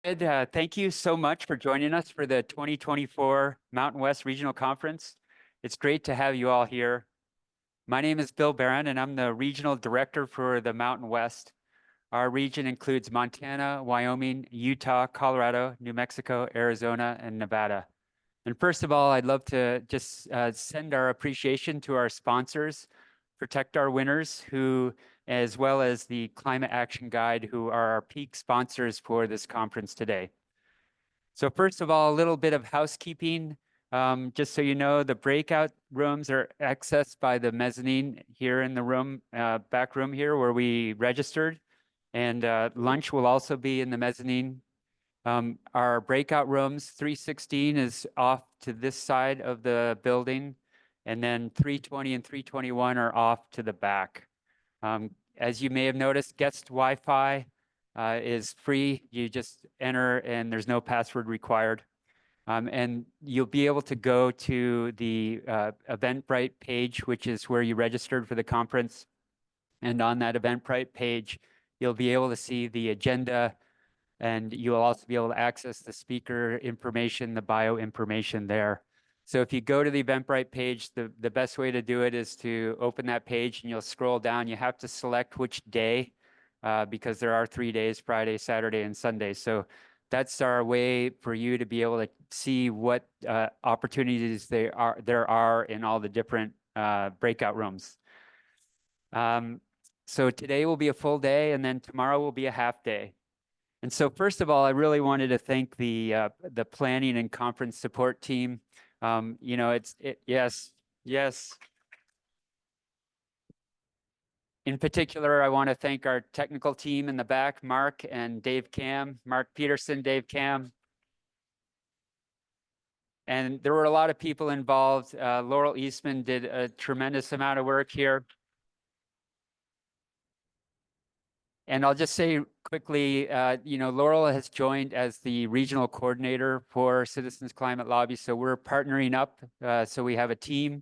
Ed, thank you so much for joining us for the 2024 Mountain West Regional Conference. It's great to have you all here. My name is Bill Barron, and I'm the Regional Director for the Mountain West. Our region includes Montana, Wyoming, Utah, Colorado, New Mexico, Arizona, and Nevada. And first of all, I'd love to just send our appreciation to our sponsors, Protect Our Winners, who, as well as the Climate Action Guide, who are our peak sponsors for this conference today. So first of all, a little bit of housekeeping. Just so you know, the breakout rooms are accessed by the mezzanine here in the room, back room here where we registered. And lunch will also be in the mezzanine. Our breakout rooms, 316 is off to this side of the building, and then 320 and 321 are off to the back. As you may have noticed, guest Wi-Fi is free. You just enter and there's no password required. And you'll be able to go to the Eventbrite page, which is where you registered for the conference. And on that Eventbrite page, you'll be able to see the agenda, and you'll also be able to access the speaker information, the bio information there. So if you go to the Eventbrite page, the best way to do it is to open that page and you'll scroll down. You have to select which day because there are 3 days, Friday, Saturday, and Sunday. So that's our way for you to be able to see what opportunities there are in all the different breakout rooms. So today will be a full day, and then tomorrow will be a half day. And so first of all, I really wanted to thank the planning and conference support team. Yes. In particular, I want to thank our technical team in the back, Mark and Dave Cam, Mark Peterson, Dave Cam. And there were a lot of people involved. Laurel Eastman did a tremendous amount of work here. And I'll just say quickly, Laurel has joined as the regional coordinator for Citizens Climate Lobby. So we're partnering up. So we have a team,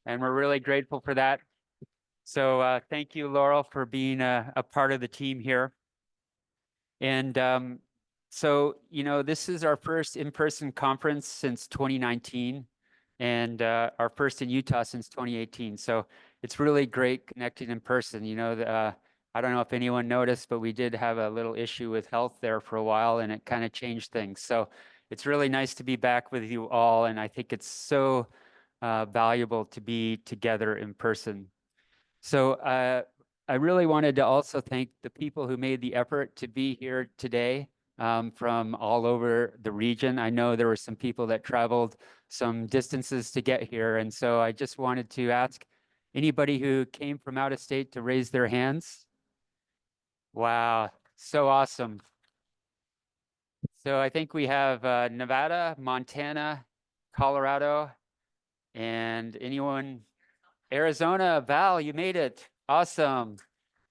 and we're really grateful for that. So thank you, Laurel, for being a part of the team here. And this is our first in-person conference since 2019, and our first in Utah since 2018. So it's really great connecting in person. I don't know if anyone noticed, but we did have a little issue with health there for a while, and it kind of changed things. So it's really nice to be back with you all, and I think it's so valuable to be together in person. So I really wanted to also thank the people who made the effort to be here today from all over the region. I know there were some people that traveled some distances to get here, and so I just wanted to ask anybody who came from out of state to raise their hands. Wow, so awesome. So I think we have Nevada, Montana, Colorado, and anyone? Arizona. Val, you made it. Awesome.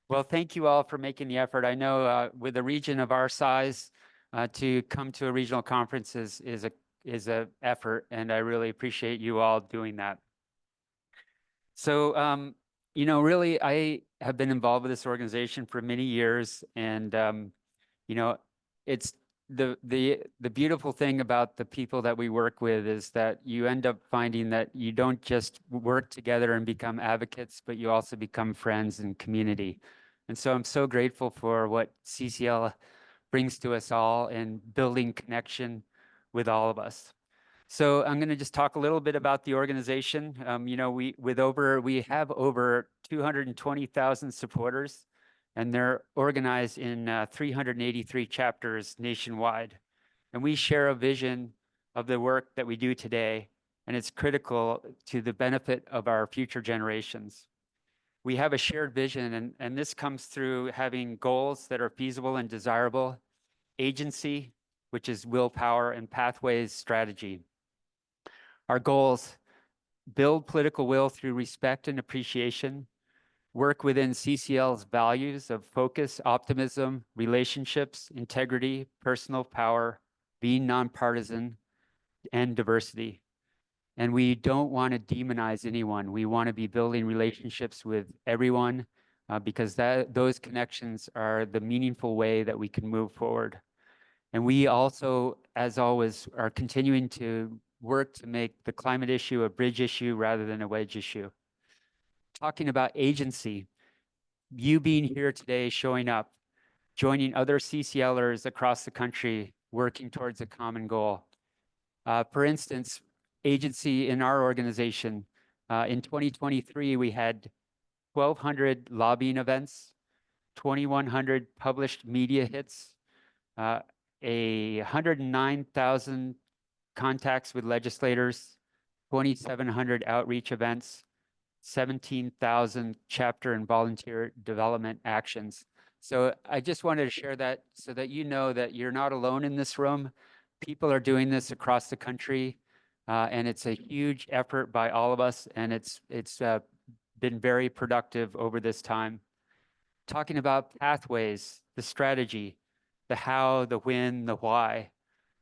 Well, thank you all for making the effort. I know with a region of our size, to come to a regional conference is a effort, and I really appreciate you all doing that. So really, I have been involved with this organization for many years, and it's the beautiful thing about the people that we work with is that you end up finding that you don't just work together and become advocates, but you also become friends and community. And so I'm so grateful for what CCL brings to us all and building connection with all of us. So I'm going to just talk a little bit about the organization. We have over 220,000 supporters, and they're organized in 383 chapters nationwide. And we share a vision of the work that we do today, and it's critical to the benefit of our future generations. We have a shared vision, and this comes through having goals that are feasible and desirable, agency, which is willpower, and pathways strategy. Our goals: build political will through respect and appreciation, work within CCL's values of focus, optimism, relationships, integrity, personal power, being nonpartisan, and diversity. And we don't want to demonize anyone. We want to be building relationships with everyone because those connections are the meaningful way that we can move forward. And we also, as always, are continuing to work to make the climate issue a bridge issue rather than a wedge issue. Talking about agency, you being here today, showing up, joining other CCLers across the country, working towards a common goal. For instance, agency in our organization, in 2023, we had 1,200 lobbying events, 2,100 published media hits, 109,000 contacts with legislators, 2,700 outreach events, 17,000 chapter and volunteer development actions. So I just wanted to share that so that you know that you're not alone in this room. People are doing this across the country, and it's a huge effort by all of us, and it's been very productive over this time. Talking about pathways, the strategy, the how, the when, the why,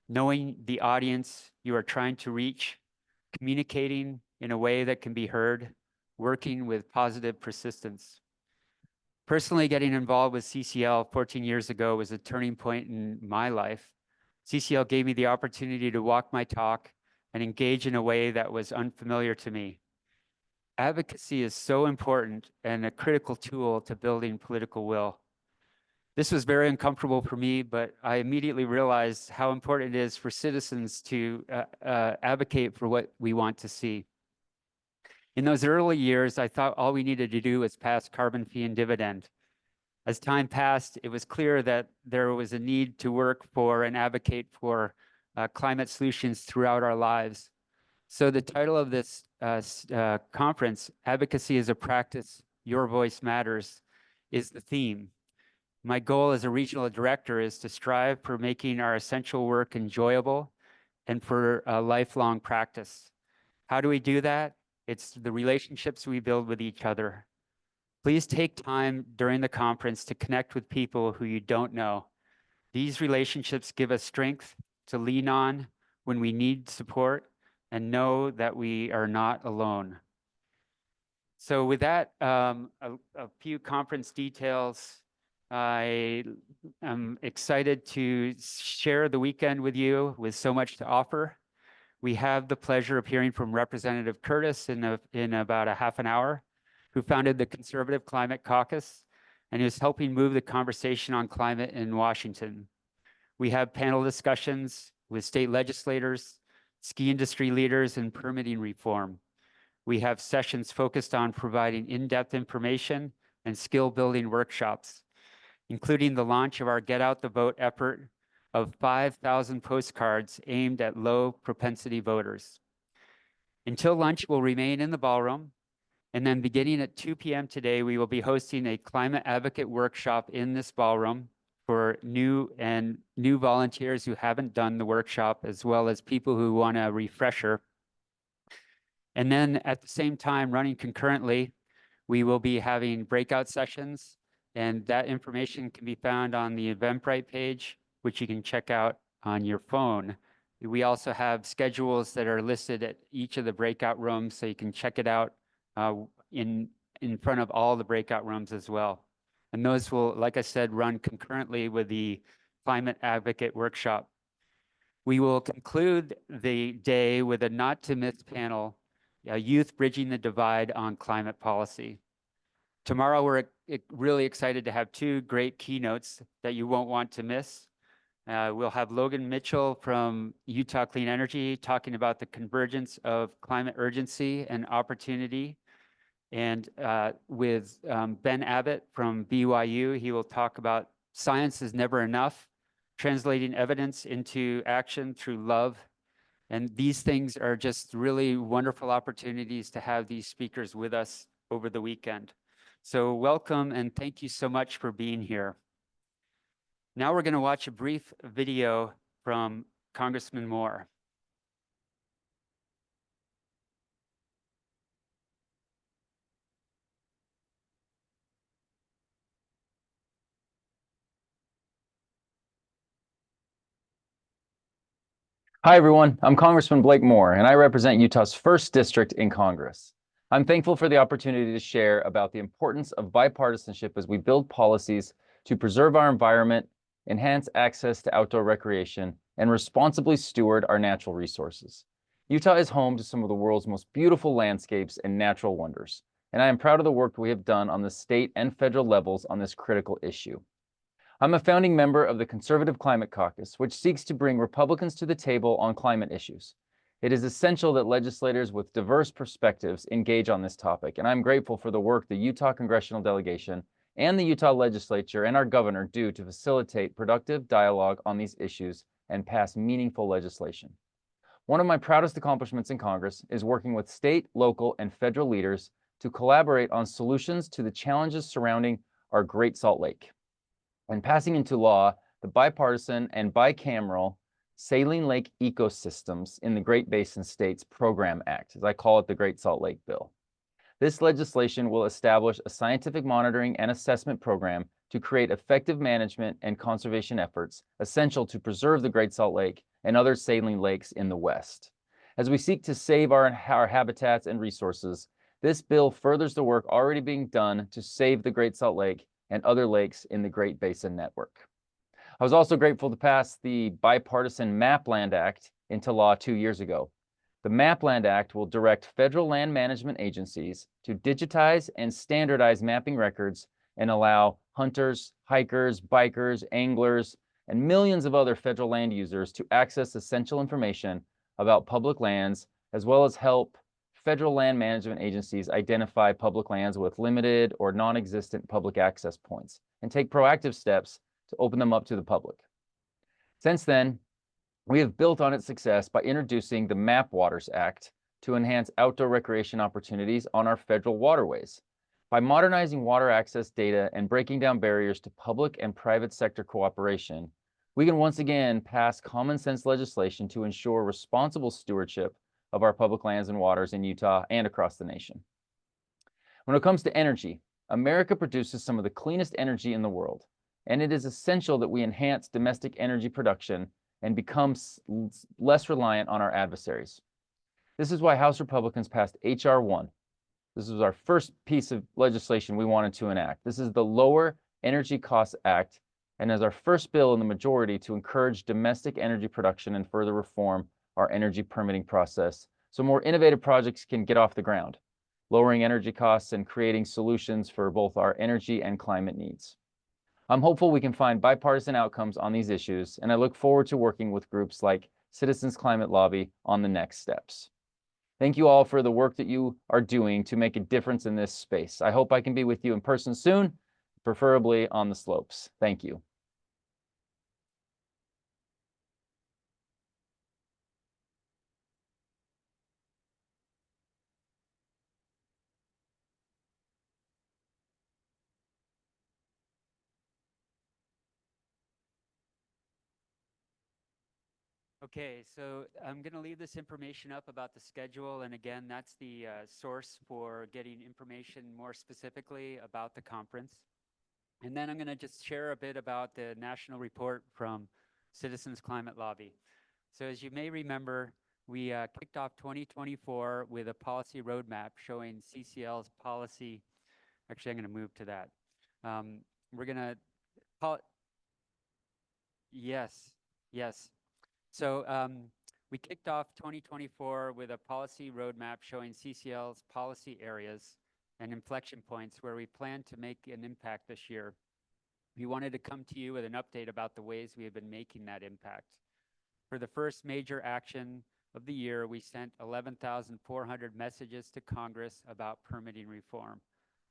knowing the audience you are trying to reach, communicating in a way that can be heard, working with positive persistence. Personally, getting involved with CCL 14 years ago was a turning point in my life. CCL gave me the opportunity to walk my talk and engage in a way that was unfamiliar to me. Advocacy is so important and a critical tool to building political will. This was very uncomfortable for me, but I immediately realized how important it is for citizens to advocate for what we want to see. In those early years, I thought all we needed to do was pass carbon fee and dividend. As time passed, it was clear that there was a need to work for and advocate for climate solutions throughout our lives. So the title of this conference, Advocacy as a Practice, Your Voice Matters, is the theme. My goal as a regional director is to strive for making our essential work enjoyable and for a lifelong practice. How do we do that? It's the relationships we build with each other. Please take time during the conference to connect with people who you don't know. These relationships give us strength to lean on when we need support and know that we are not alone. So with that, a few conference details. I am excited to share the weekend with you with so much to offer. We have the pleasure of hearing from Representative Curtis in about a half an hour, who founded the Conservative Climate Caucus and is helping move the conversation on climate in Washington. We have panel discussions with state legislators, ski industry leaders, and permitting reform. We have sessions focused on providing in-depth information and skill-building workshops, including the launch of our Get Out the Vote effort of 5,000 postcards aimed at low propensity voters. Until lunch, we'll remain in the ballroom. And then beginning at 2 p.m. today, we will be hosting a climate advocate workshop in this ballroom for new volunteers who haven't done the workshop, as well as people who want a refresher. And then at the same time, running concurrently, we will be having breakout sessions, and that information can be found on the Eventbrite page, which you can check out on your phone. We also have schedules that are listed at each of the breakout rooms, so you can check it out in front of all the breakout rooms as well. And those will, like I said, run concurrently with the Climate Advocate Workshop. We will conclude the day with a not to miss panel, Youth Bridging the Divide on Climate Policy. Tomorrow, we're really excited to have two great keynotes that you won't want to miss. We'll have Logan Mitchell from Utah Clean Energy talking about the convergence of climate urgency and opportunity. And with Ben Abbott from BYU, he will talk about science is never enough, translating evidence into action through love. And these things are just really wonderful opportunities to have these speakers with us over the weekend. So welcome and thank you so much for being here. Now we're going to watch a brief video from Congressman Moore. Hi, everyone. I'm Congressman Blake Moore, and I represent Utah's 1st District in Congress. I'm thankful for the opportunity to share about the importance of bipartisanship as we build policies to preserve our environment enhance access to outdoor recreation, and responsibly steward our natural resources. Utah is home to some of the world's most beautiful landscapes and natural wonders, and I am proud of the work we have done on the state and federal levels on this critical issue. I'm a founding member of the Conservative Climate Caucus, which seeks to bring Republicans to the table on climate issues. It is essential that legislators with diverse perspectives engage on this topic, and I'm grateful for the work the Utah Congressional Delegation and the Utah Legislature and our governor do to facilitate productive dialogue on these issues and pass meaningful legislation. One of my proudest accomplishments in Congress is working with state, local, and federal leaders to collaborate on solutions to the challenges surrounding our Great Salt Lake and passing into law the bipartisan and bicameral Saline Lake Ecosystems in the Great Basin States Program Act, as I call it the Great Salt Lake Bill. This legislation will establish a scientific monitoring and assessment program to create effective management and conservation efforts essential to preserve the Great Salt Lake and other saline lakes in the West. As we seek to save our habitats and resources, this bill furthers the work already being done to save the Great Salt Lake and other lakes in the Great Basin Network. I was also grateful to pass the bipartisan MAPLand Act into law 2 years ago. The MAPLand Act will direct federal land management agencies to digitize and standardize mapping records and allow hunters, hikers, bikers, anglers, and millions of other federal land users to access essential information about public lands, as well as help federal land management agencies identify public lands with limited or non-existent public access points and take proactive steps to open them up to the public. Since then, we have built on its success by introducing the Map Waters Act to enhance outdoor recreation opportunities on our federal waterways. By modernizing water access data and breaking down barriers to public and private sector cooperation, we can once again pass common sense legislation to ensure responsible stewardship of our public lands and waters in Utah and across the nation. When it comes to energy, America produces some of the cleanest energy in the world, and it is essential that we enhance domestic energy production and become less reliant on our adversaries. This is why House Republicans passed H.R. 1. This was our first piece of legislation we wanted to enact. This is the Lower Energy Costs Act, and as our first bill in the majority to encourage domestic energy production and further reform our energy permitting process so more innovative projects can get off the ground, lowering energy costs and creating solutions for both our energy and climate needs. I'm hopeful we can find bipartisan outcomes on these issues, and I look forward to working with groups like Citizens Climate Lobby on the next steps. Thank you all for the work that you are doing to make a difference in this space. I hope I can be with you in person soon, preferably on the slopes. Thank you. Okay, so I'm going to leave this information up about the schedule. And again, that's the source for getting information more specifically about the conference. And then I'm going to just share a bit about the national report from Citizens Climate Lobby. So as you may remember, we kicked off 2024 with a policy roadmap showing CCL's policy. Actually, I'm going to move to that. We're going to, yes. So we kicked off 2024 with a policy roadmap showing CCL's policy areas and inflection points where we plan to make an impact this year. We wanted to come to you with an update about the ways we have been making that impact. For the first major action of the year, we sent 11,400 messages to Congress about permitting reform.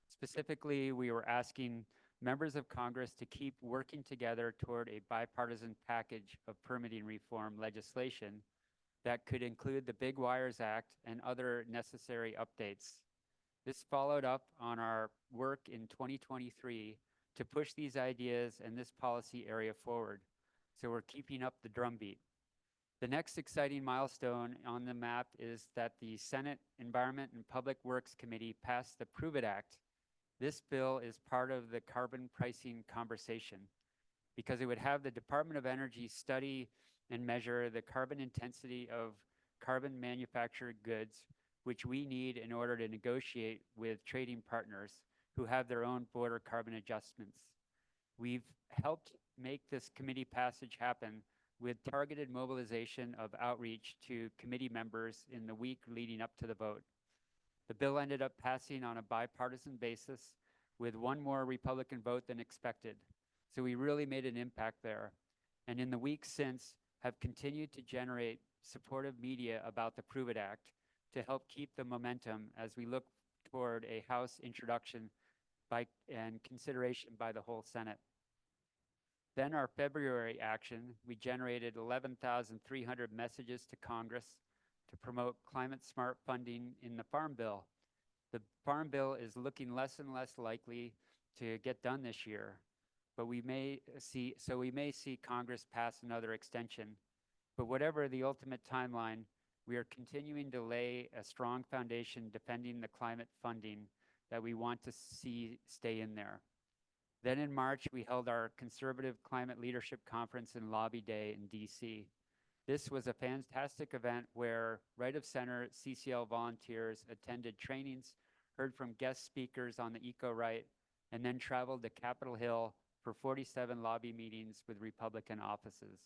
Specifically, we were asking members of Congress to keep working together toward a bipartisan package of permitting reform legislation that could include the Big Wires Act and other necessary updates. This followed up on our work in 2023 to push these ideas and this policy area forward. So we're keeping up the drumbeat. The next exciting milestone on the map is that the Senate Environment and Public Works Committee passed the Prove It Act. This bill is part of the carbon pricing conversation because it would have the Department of Energy study and measure the carbon intensity of carbon manufactured goods, which we need in order to negotiate with trading partners who have their own border carbon adjustments. We've helped make this committee passage happen with targeted mobilization of outreach to committee members in the week leading up to the vote. The bill ended up passing on a bipartisan basis with one more Republican vote than expected. So we really made an impact there. And in the weeks since, have continued to generate supportive media about the Prove It Act to help keep the momentum as we look toward a House introduction and consideration by the whole Senate. Then our February action, we generated 11,300 messages to Congress to promote climate smart funding in the Farm Bill. The Farm Bill is looking less and less likely to get done this year, but we may see Congress pass another extension. But whatever the ultimate timeline, we are continuing to lay a strong foundation defending the climate funding that we want to see stay in there. Then in March, we held our Conservative Climate Leadership Conference and Lobby Day in DC. This was a fantastic event where right of center CCL volunteers attended trainings, heard from guest speakers on the eco-right, and then traveled to Capitol Hill for 47 lobby meetings with Republican offices.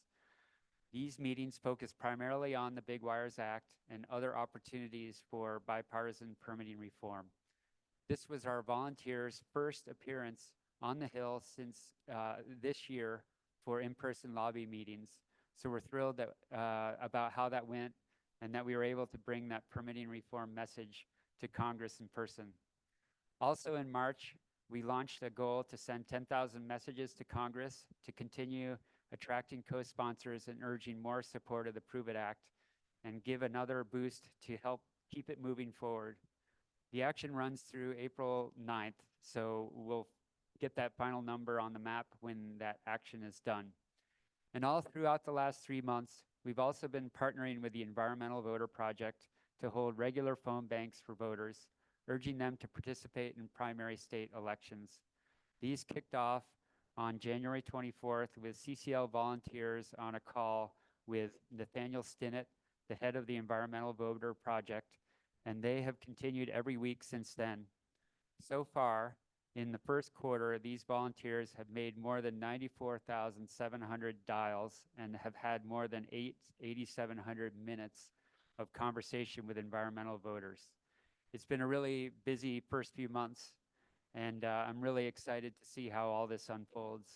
These meetings focused primarily on the Big Wires Act and other opportunities for bipartisan permitting reform. This was our volunteers' first appearance on the Hill since this year for in-person lobby meetings. So we're thrilled that, about how that went and that we were able to bring that permitting reform message to Congress in person. Also in March, we launched a goal to send 10,000 messages to Congress to continue attracting co-sponsors and urging more support of the Prove It Act and give another boost to help keep it moving forward. The action runs through April 9th, so we'll get that final number on the map when that action is done. And all throughout the last 3 months, we've also been partnering with the Environmental Voter Project to hold regular phone banks for voters, urging them to participate in primary state elections. These kicked off on January 24th with CCL volunteers on a call with Nathaniel Stinnett, the head of the Environmental Voter Project, and they have continued every week since then. So far, in the first quarter, these volunteers have made more than 94,700 dials and have had more than 8,700 minutes of conversation with environmental voters. It's been a really busy first few months, and I'm really excited to see how all this unfolds.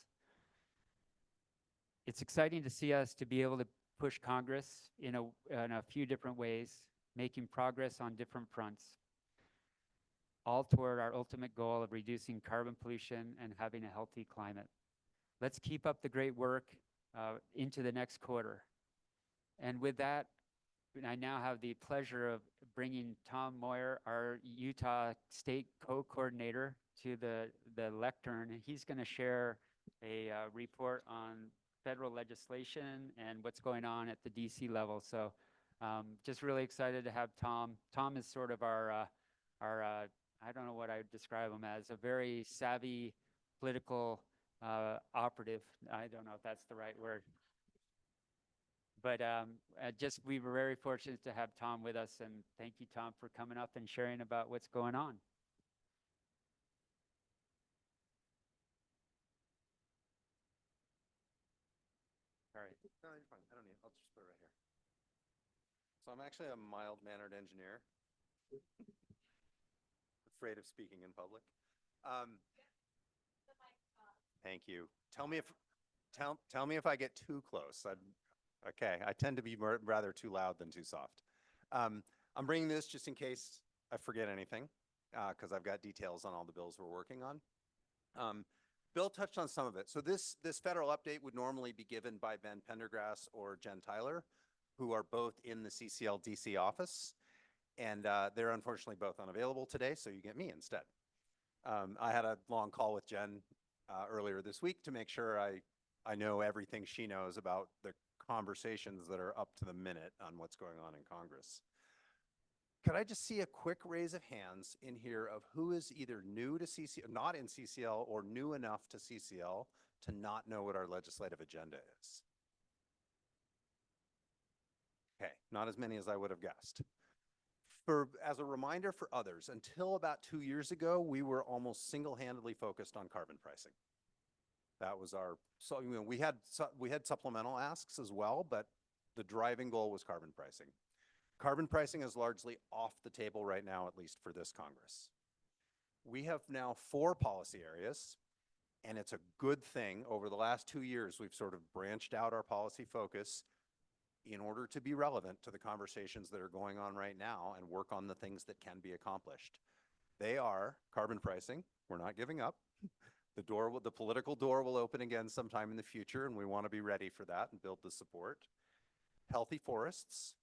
It's exciting to see us to be able to push Congress in a few different ways, making progress on different fronts, all toward our ultimate goal of reducing carbon pollution and having a healthy climate. Let's keep up the great work into the next quarter. And with that, I now have the pleasure of bringing Tom Moyer, our Utah State Co-Coordinator, to the lectern. He's going to share a report on federal legislation and what's going on at the DC level. So just really excited to have Tom. Tom is sort of our I don't know what I would describe him as, a very savvy political operative. I don't know if that's the right word. But we were very fortunate to have Tom with us, and thank you, Tom, for coming up and sharing about what's going on. All right. No, you're fine. I don't need it. I'll just put it right here. So I'm actually a mild-mannered engineer. Afraid of speaking in public. Thank you. Tell me if I get too close. Okay, I tend to be rather too loud than too soft. I'm bringing this just in case I forget anything, because I've got details on all the bills we're working on. Bill touched on some of it. So this federal update would normally be given by Ben Pendergrass or Jen Tyler, who are both in the CCL DC office. And they're unfortunately both unavailable today, so you get me instead. I had a long call with Jen earlier this week to make sure I know everything she knows about the conversations that are up to the minute on what's going on in Congress. Could I just see a quick raise of hands in here of who is either new to CCL, not in CCL, or new enough to CCL to not know what our legislative agenda is? Okay, not as many as I would have guessed. As a reminder for others, until about 2 years ago, we were almost single-handedly focused on carbon pricing. That was our, so we had supplemental asks as well, but the driving goal was carbon pricing. Carbon pricing is largely off the table right now, at least for this Congress. We have now 4 policy areas, and it's a good thing. Over the last 2 years, we've sort of branched out our policy focus in order to be relevant to the conversations that are going on right now and work on the things that can be accomplished. They are carbon pricing. We're not giving up. The political door will open again sometime in the future, and we want to be ready for that and build the support. Healthy forests.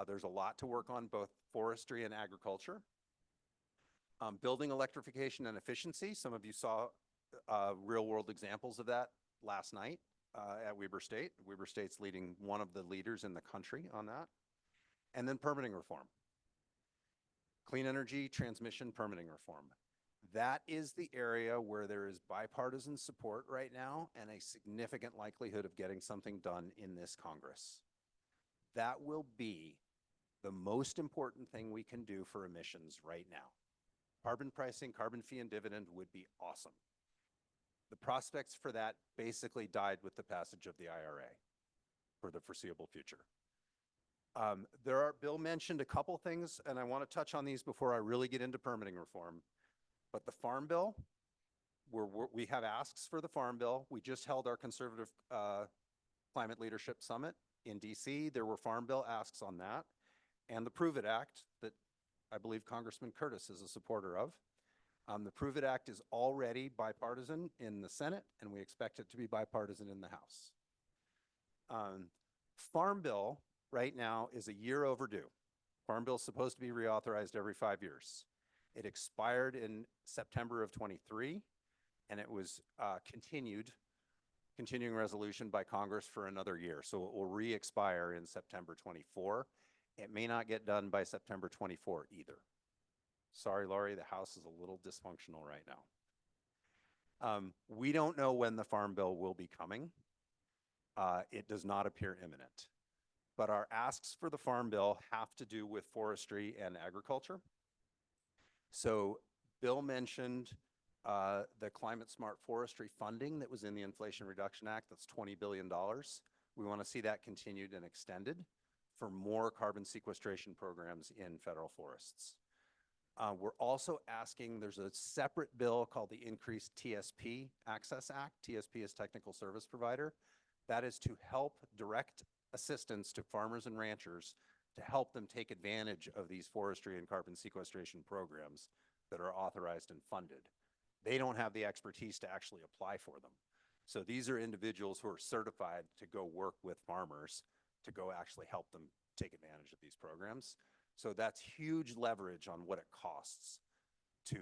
There's a lot to work on, both forestry and agriculture. Building electrification and efficiency. Some of you saw real world examples of that last night at Weber State. Weber State's leading, one of the leaders in the country on that. And then permitting reform. Clean energy, transmission, permitting reform. That is the area where there is bipartisan support right now and a significant likelihood of getting something done in this Congress. That will be the most important thing we can do for emissions right now. Carbon pricing, carbon fee and dividend would be awesome. The prospects for that basically died with the passage of the IRA for the foreseeable future. Bill mentioned a couple things, and I want to touch on these before I really get into permitting reform. But the Farm Bill, we have asks for the Farm Bill. We just held our Conservative Climate Leadership Summit in DC. There were Farm Bill asks on that. And the Prove It Act that I believe Congressman Curtis is a supporter of. The Prove It Act is already bipartisan in the Senate, and we expect it to be bipartisan in the House. Farm Bill right now is a year overdue. Farm Bill is supposed to be reauthorized every 5 years. It expired in September of 23, and it was continuing resolution by Congress for another year. So it will re-expire in September 24. It may not get done by September 24 either. Sorry, Laurie, the House is a little dysfunctional right now. We don't know when the Farm Bill will be coming. It does not appear imminent. But our asks for the Farm Bill have to do with forestry and agriculture. So Bill mentioned the climate smart forestry funding that was in the Inflation Reduction Act. That's $20 billion. We want to see that continued and extended for more carbon sequestration programs in federal forests. We're also asking, there's a separate bill called the Increased TSP Access Act. TSP is Technical Service Provider. That is to help direct assistance to farmers and ranchers to help them take advantage of these forestry and carbon sequestration programs that are authorized and funded. They don't have the expertise to actually apply for them. So these are individuals who are certified to go work with farmers to go actually help them take advantage of these programs. So that's huge leverage on what it costs to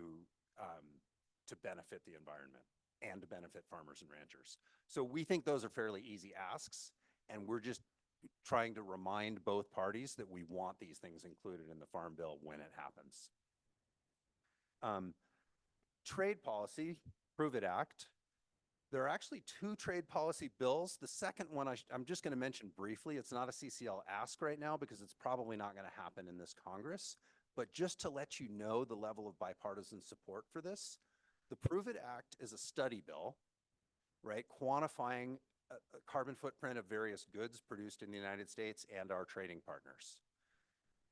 benefit the environment and to benefit farmers and ranchers. So we think those are fairly easy asks, and we're just trying to remind both parties that we want these things included in the Farm Bill when it happens. Trade policy, Prove It Act. There are actually 2 trade policy bills. The second one I'm just going to mention briefly. It's not a CCL ask right now because it's probably not going to happen in this Congress. But just to let you know the level of bipartisan support for this, the Prove It Act is a study bill, right, quantifying a carbon footprint of various goods produced in the United States and our trading partners.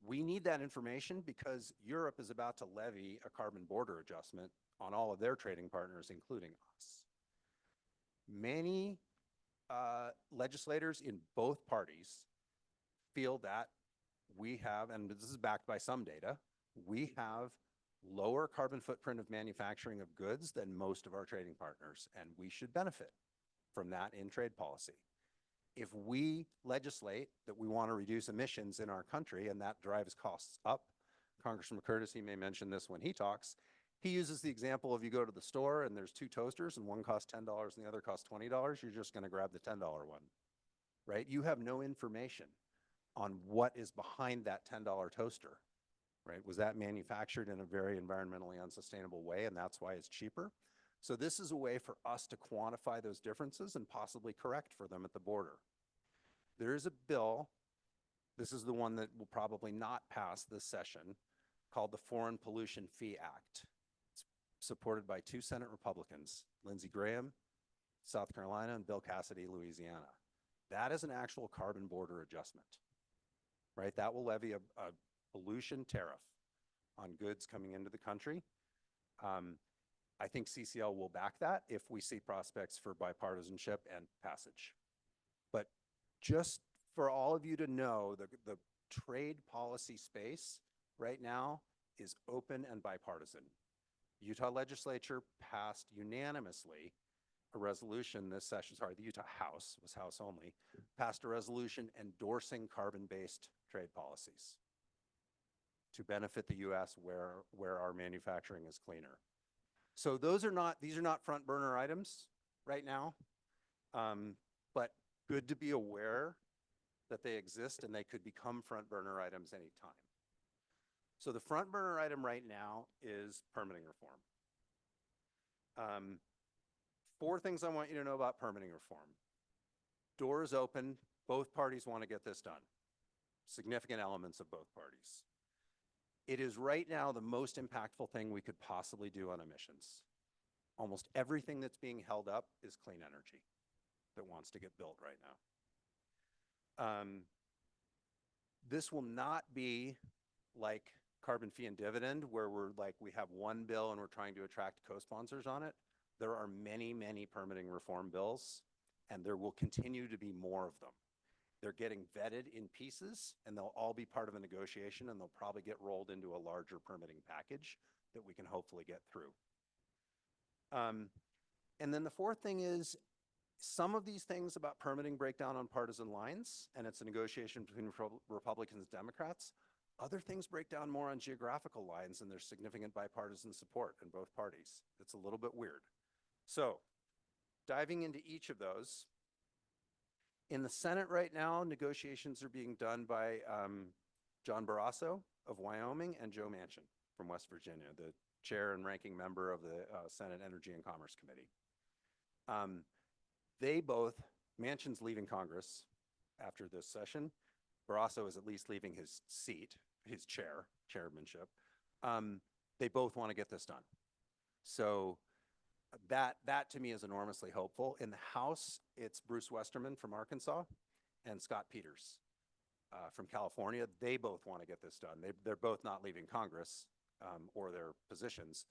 We need that information because Europe is about to levy a carbon border adjustment on all of their trading partners, including us. Many legislators in both parties feel that we have, and this is backed by some data, we have lower carbon footprint of manufacturing of goods than most of our trading partners, and we should benefit from that in trade policy. If we legislate that we want to reduce emissions in our country and that drives costs up, Congressman Curtis, he may mention this when he talks, he uses the example of you go to the store and there's 2 toasters and one costs $10 and the other costs $20, you're just going to grab the $10 one, right? You have no information on what is behind that $10 toaster, right? Was that manufactured in a very environmentally unsustainable way and that's why it's cheaper? So this is a way for us to quantify those differences and possibly correct for them at the border. There is a bill, this is the one that will probably not pass this session, called the Foreign Pollution Fee Act. It's supported by 2 Senate Republicans, Lindsey Graham South Carolina, and Bill Cassidy, Louisiana. That is an actual carbon border adjustment, right? That will levy a pollution tariff on goods coming into the country. I think CCL will back that if we see prospects for bipartisanship and passage. But just for all of you to know, the trade policy space right now is open and bipartisan. Utah legislature passed unanimously a resolution this session, sorry, the Utah House, was House only, passed a resolution endorsing carbon-based trade policies to benefit the US where our manufacturing is cleaner. So these are not front burner items right now, but good to be aware that they exist and they could become front burner items anytime. So the front burner item right now is permitting reform. 4 things I want you to know about permitting reform. Door is open. Both parties want to get this done. Significant elements of both parties. It is right now the most impactful thing we could possibly do on emissions. Almost everything that's being held up is clean energy that wants to get built right now. This will not be like carbon fee and dividend, where we have one bill and we're trying to attract co-sponsors on it. There are many, many permitting reform bills, and there will continue to be more of them. They're getting vetted in pieces, and they'll all be part of a negotiation, and they'll probably get rolled into a larger permitting package that we can hopefully get through. And then the 4th thing is, some of these things about permitting break down on partisan lines, and it's a negotiation between Republicans and Democrats. Other things break down more on geographical lines, and there's significant bipartisan support in both parties. It's a little bit weird. So, diving into each of those, in the Senate right now, negotiations are being done by John Barrasso of Wyoming and Joe Manchin from West Virginia, the chair and ranking member of the Senate Energy and Commerce Committee. They both, Manchin's leaving Congress after this session. Barrasso is at least leaving his seat, his chairmanship. They both want to get this done. So that to me is enormously hopeful. In the House, it's Bruce Westerman from Arkansas and Scott Peters from California. They both want to get this done. They're both not leaving Congress or their positions,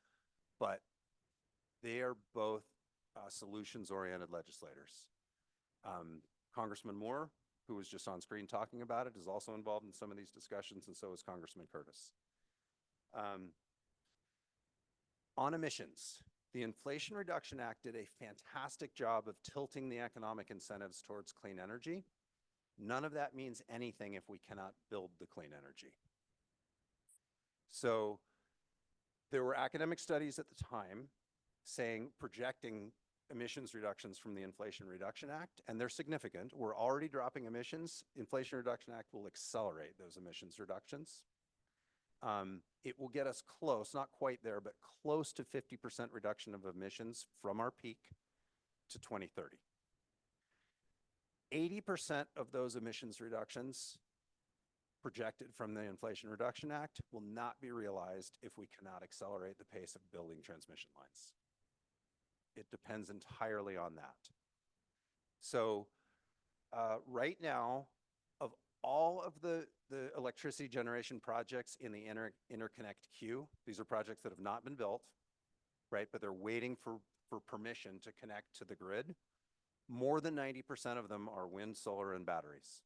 but they are both solutions-oriented legislators. Congressman Moore, who was just on screen talking about it, is also involved in some of these discussions, and so is Congressman Curtis. On emissions, the Inflation Reduction Act did a fantastic job of tilting the economic incentives towards clean energy. None of that means anything if we cannot build the clean energy. So there were academic studies at the time projecting emissions reductions from the Inflation Reduction Act, and they're significant. We're already dropping emissions. Inflation Reduction Act will accelerate those emissions reductions. It will get us close, not quite there, but close to 50% reduction of emissions from our peak to 2030. 80% of those emissions reductions projected from the Inflation Reduction Act will not be realized if we cannot accelerate the pace of building transmission lines. It depends entirely on that. So right now, of all of the electricity generation projects in the interconnect queue, these are projects that have not been built, right? But they're waiting for permission to connect to the grid. More than 90% of them are wind, solar, and batteries.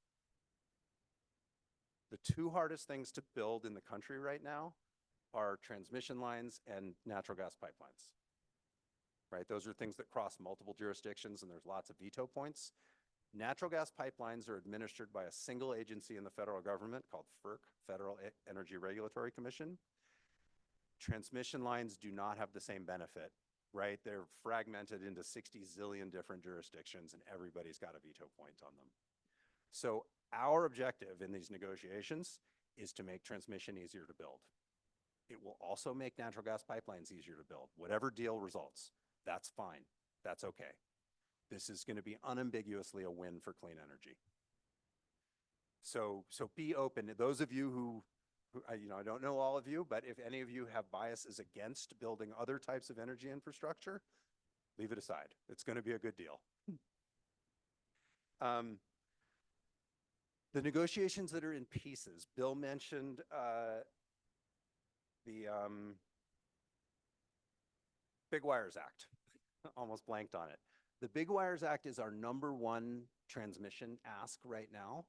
The 2 hardest things to build in the country right now are transmission lines and natural gas pipelines. Right? Those are things that cross multiple jurisdictions, and there's lots of veto points. Natural gas pipelines are administered by a single agency in the federal government called FERC, Federal Energy Regulatory Commission. Transmission lines do not have the same benefit, right? They're fragmented into 60 zillion different jurisdictions, and everybody's got a veto point on them. So our objective in these negotiations is to make transmission easier to build. It will also make natural gas pipelines easier to build. Whatever deal results, that's fine. That's okay. This is going to be unambiguously a win for clean energy. So be open. Those of you who I don't know all of you, but if any of you have biases against building other types of energy infrastructure, Leave it aside. It's going to be a good deal. The negotiations that are in pieces, Bill mentioned the Big Wires Act. Almost blanked on it. The Big Wires Act is our #1 transmission ask right now.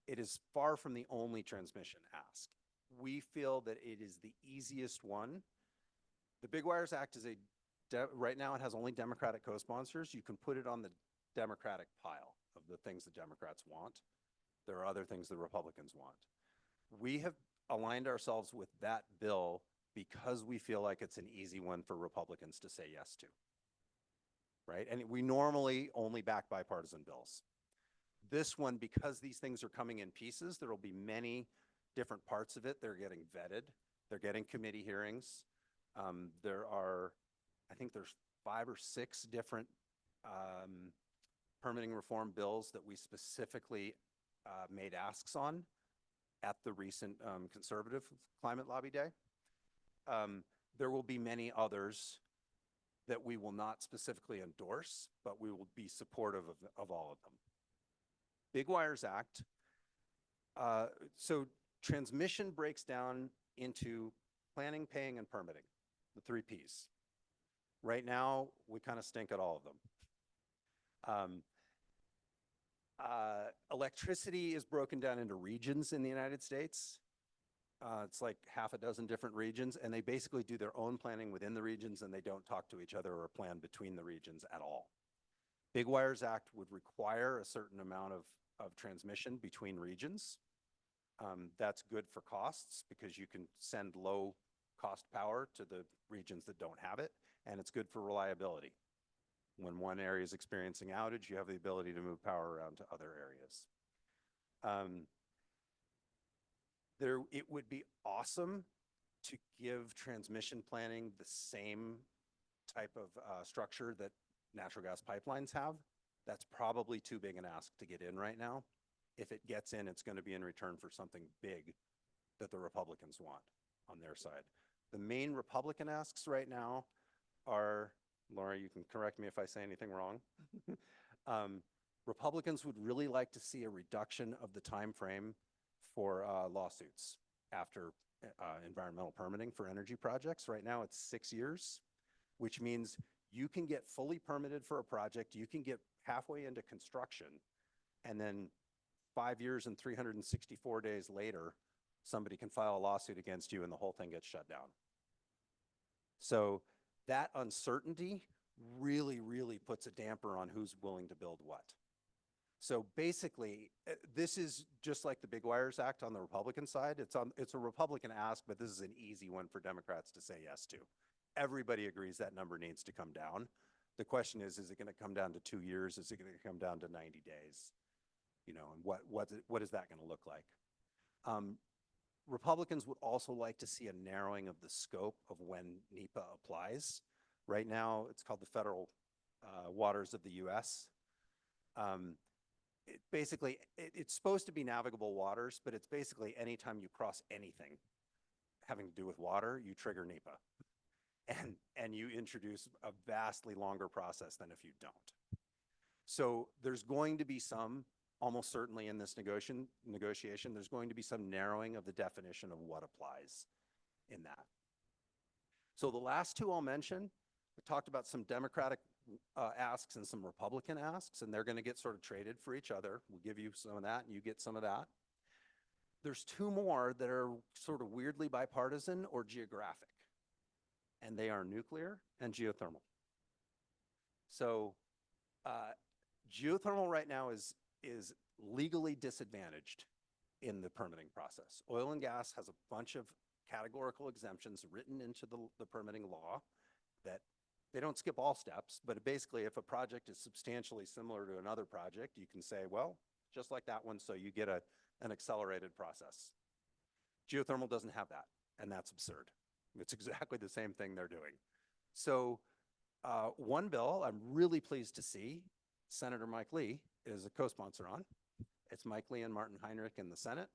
It is far from the only transmission ask. We feel that it is the easiest one. The Big Wires Act is right now it has only Democratic co-sponsors. You can put it on the Democratic pile of the things the Democrats want. There are other things the Republicans want. We have aligned ourselves with that bill because we feel like it's an easy one for Republicans to say yes to. Right? And we normally only back bipartisan bills. This one, because these things are coming in pieces, there will be many different parts of it. They're getting vetted. They're getting committee hearings. I think there's 5 or 6 different permitting reform bills that we specifically made asks on at the recent Conservative Climate Lobby Day. There will be many others that we will not specifically endorse, but we will be supportive of all of them. Big Wires Act. So transmission breaks down into planning, paying, and permitting, the 3 Ps. Right now, we kind of stink at all of them. Electricity is broken down into regions in the United States. It's like 6 different regions, and they basically do their own planning within the regions, and they don't talk to each other or plan between the regions at all. Big Wires Act would require a certain amount of transmission between regions. That's good for costs because you can send low cost power to the regions that don't have it, and it's good for reliability. When one area is experiencing outage, you have the ability to move power around to other areas. It would be awesome to give transmission planning the same type of structure that natural gas pipelines have. That's probably too big an ask to get in right now. If it gets in, it's going to be in return for something big that the Republicans want on their side. The main Republican asks right now are, Laura, you can correct me if I say anything wrong. Republicans would really like to see a reduction of the time frame for lawsuits after environmental permitting for energy projects. Right now it's 6 years, which means you can get fully permitted for a project, you can get halfway into construction, and then 5 years and 364 days later, somebody can file a lawsuit against you and the whole thing gets shut down. So that uncertainty really, really puts a damper on who's willing to build what. So basically, this is just like the Big Wires Act on the Republican side. It's a Republican ask, but this is an easy one for Democrats to say yes to. Everybody agrees that number needs to come down. The question is it going to come down to 2 years? Is it going to come down to 90 days? You know, and what is that going to look like? Republicans would also like to see a narrowing of the scope of when NEPA applies. Right now, it's called the Federal Waters of the U.S. It's supposed to be navigable waters, but it's basically anytime you cross anything having to do with water, you trigger NEPA. And you introduce a vastly longer process than if you don't. So there's going to be some, almost certainly in this negotiation, there's going to be some narrowing of the definition of what applies in that. So the last 2 I'll mention, we talked about some Democratic asks and some Republican asks, and they're going to get sort of traded for each other. We'll give you some of that, and you get some of that. There's 2 more that are sort of weirdly bipartisan or geographic, and they are nuclear and geothermal. So geothermal right now is legally disadvantaged in the permitting process. Oil and gas has a bunch of categorical exemptions written into the permitting law that they don't skip all steps, but basically if a project is substantially similar to another project, you can say, well, just like that one, so you get an accelerated process. Geothermal doesn't have that, and that's absurd. It's exactly the same thing they're doing. So one bill I'm really pleased to see Senator Mike Lee is a co-sponsor on. It's Mike Lee and Martin Heinrich in the Senate.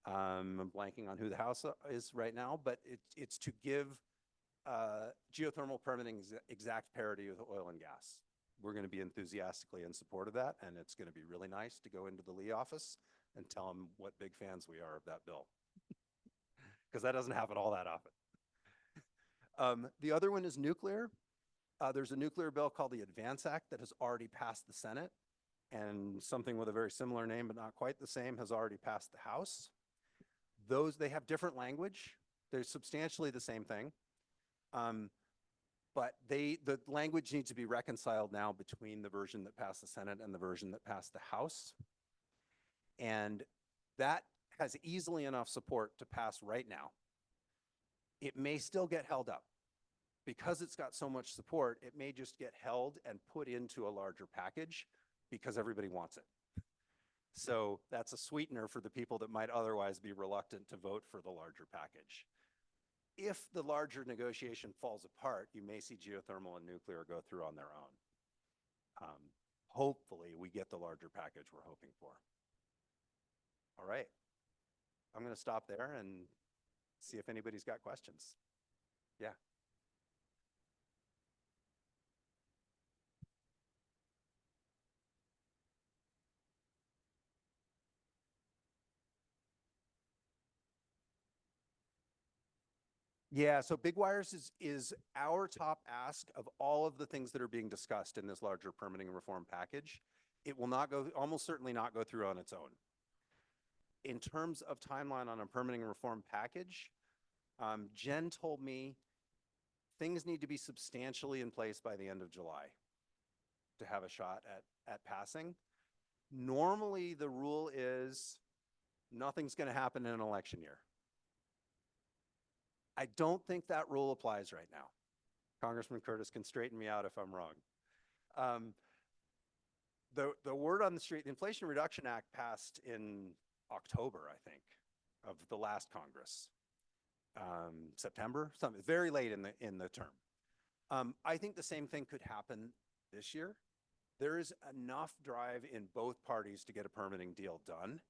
I'm blanking on who the House is right now, but it's to give geothermal permitting is exact parity with oil and gas. We're going to be enthusiastically in support of that, and it's going to be really nice to go into the Lee office and tell them what big fans we are of that bill, because that doesn't happen all that often. The other one is nuclear. There's a nuclear bill called the Advance Act that has already passed the Senate, and something with a very similar name but not quite the same has already passed the House. They have different language. They're substantially the same thing. But the language needs to be reconciled now between the version that passed the Senate and the version that passed the House. And that has easily enough support to pass right now. It may still get held up. Because it's got so much support, it may just get held and put into a larger package because everybody wants it. So that's a sweetener for the people that might otherwise be reluctant to vote for the larger package. If the larger negotiation falls apart, you may see geothermal and nuclear go through on their own. Hopefully, we get the larger package we're hoping for. All right. I'm going to stop there and see if anybody's got questions. Yeah. Yeah, so big wires is our top ask of all of the things that are being discussed in this larger permitting reform package. It will not go, almost certainly not go through on its own. In terms of timeline on a permitting reform package, Jen told me things need to be substantially in place by the end of July to have a shot at passing. Normally, the rule is nothing's going to happen in an election year. I don't think that rule applies right now. Congressman Curtis can straighten me out if I'm wrong. The word on the street, the Inflation Reduction Act passed in October, I think, of the last Congress. September, something very late in the term. I think the same thing could happen this year. There is enough drive in both parties to get a permitting deal done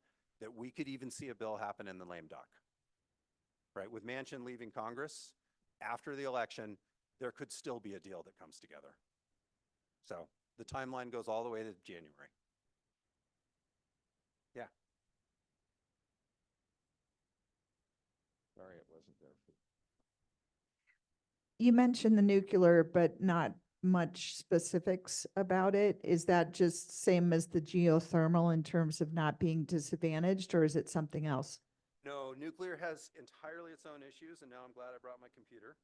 that we could even see a bill happen in the lame duck. Right, with Manchin leaving Congress after the election, there could still be a deal that comes together. So the timeline goes all the way to January. Yeah. Sorry, it wasn't there. You mentioned the nuclear, but not much specifics about it. Is that just same as the geothermal in terms of not being disadvantaged, or is it something else? No, nuclear has entirely its own issues, and now I'm glad I brought my computer.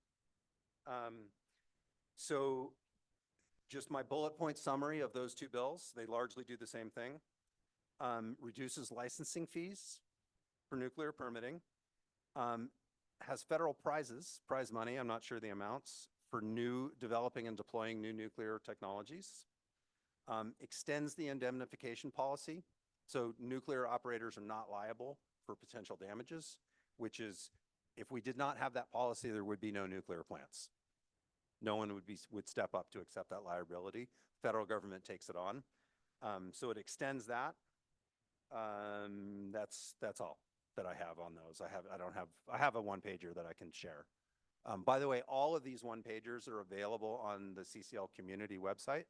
So just my bullet point summary of those two bills, they largely do the same thing. Reduces licensing fees for nuclear permitting, has federal prize money, I'm not sure the amounts, for developing and deploying new nuclear technologies, extends the indemnification policy. So nuclear operators are not liable for potential damages, which is, if we did not have that policy, there would be no nuclear plants. No one would step up to accept that liability. Federal government takes it on. So it extends that. That's all that I have on those. I have a one-pager that I can share. By the way, all of these one-pagers are available on the CCL community website.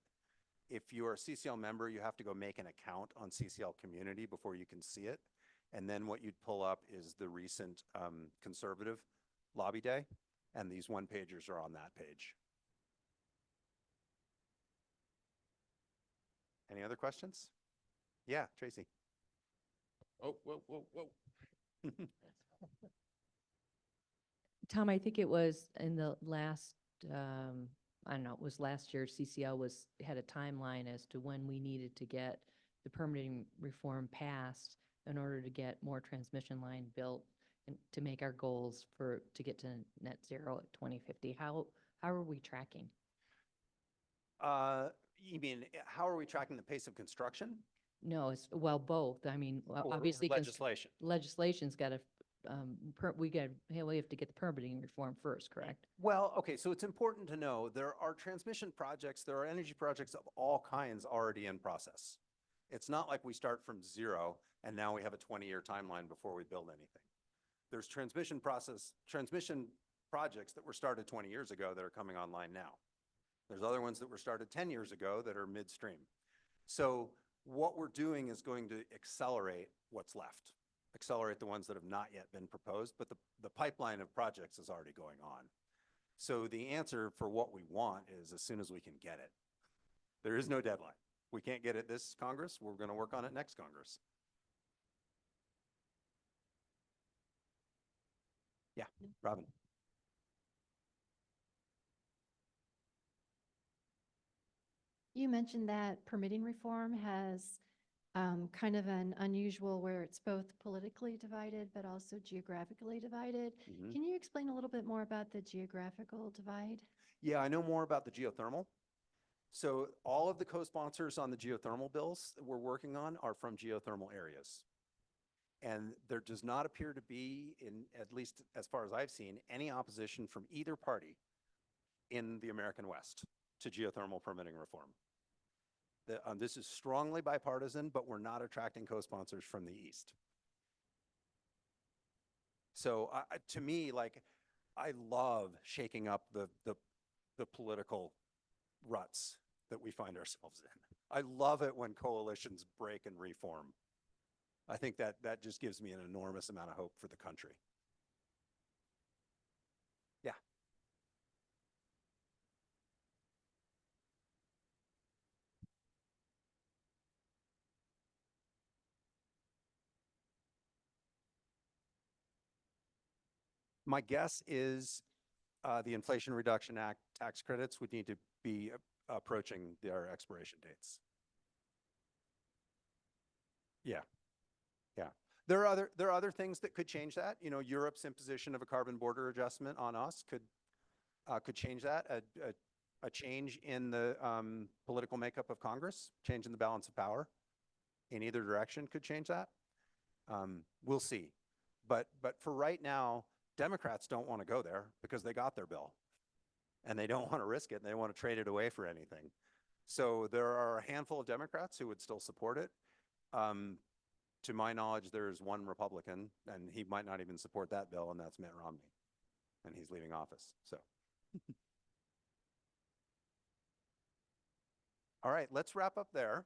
If you're a CCL member, you have to go make an account on CCL community before you can see it. And then what you'd pull up is the recent conservative lobby day, and these one-pagers are on that page. Any other questions? Yeah, Tracy. Oh, whoa, whoa, whoa. Tom, I think it was in the last, I don't know, it was last year, CCL had a timeline as to when we needed to get the permitting reform passed in order to get more transmission line built and to make our goals to get to net zero at 2050. How are we tracking? You mean, how are we tracking the pace of construction? No, well, both. I mean, Or obviously. legislation? Legislation's got to, we have to get the permitting reform first, correct? Well, okay, so it's important to know there are transmission projects, there are energy projects of all kinds already in process. It's not like we start from zero and now we have a 20-year timeline before we build anything. There's transmission projects that were started 20 years ago that are coming online now. There's other ones that were started 10 years ago that are midstream. So what we're doing is going to accelerate what's left, accelerate the ones that have not yet been proposed, but the pipeline of projects is already going on. So the answer for what we want is as soon as we can get it. There is no deadline. We can't get it this Congress. We're going to work on it next Congress. Yeah, Robin. You mentioned that permitting reform has kind of an unusual where it's both politically divided but also geographically divided. Mhm. Can you explain a little bit more about the geographical divide? Yeah, I know more about the geothermal. So all of the co-sponsors on the geothermal bills that we're working on are from geothermal areas. And there does not appear to be, in at least as far as I've seen, any opposition from either party in the American West to geothermal permitting reform. This is strongly bipartisan, but we're not attracting co-sponsors from the East. So to me, like, I love shaking up the political ruts that we find ourselves in. I love it when coalitions break and reform. I think that just gives me an enormous amount of hope for the country. Yeah. My guess is the Inflation Reduction Act tax credits would need to be approaching their expiration dates. Yeah. Yeah. There are other things that could change that. You know, Europe's imposition of a carbon border adjustment on us could change that. A change in the political makeup of Congress, change in the balance of power in either direction could change that. We'll see. But for right now, Democrats don't want to go there because they got their bill and they don't want to risk it and they want to trade it away for anything. So there are a handful of Democrats who would still support it. To my knowledge, there's one Republican and he might not even support that bill, and that's Mitt Romney, and he's leaving office. So. All right, let's wrap up there.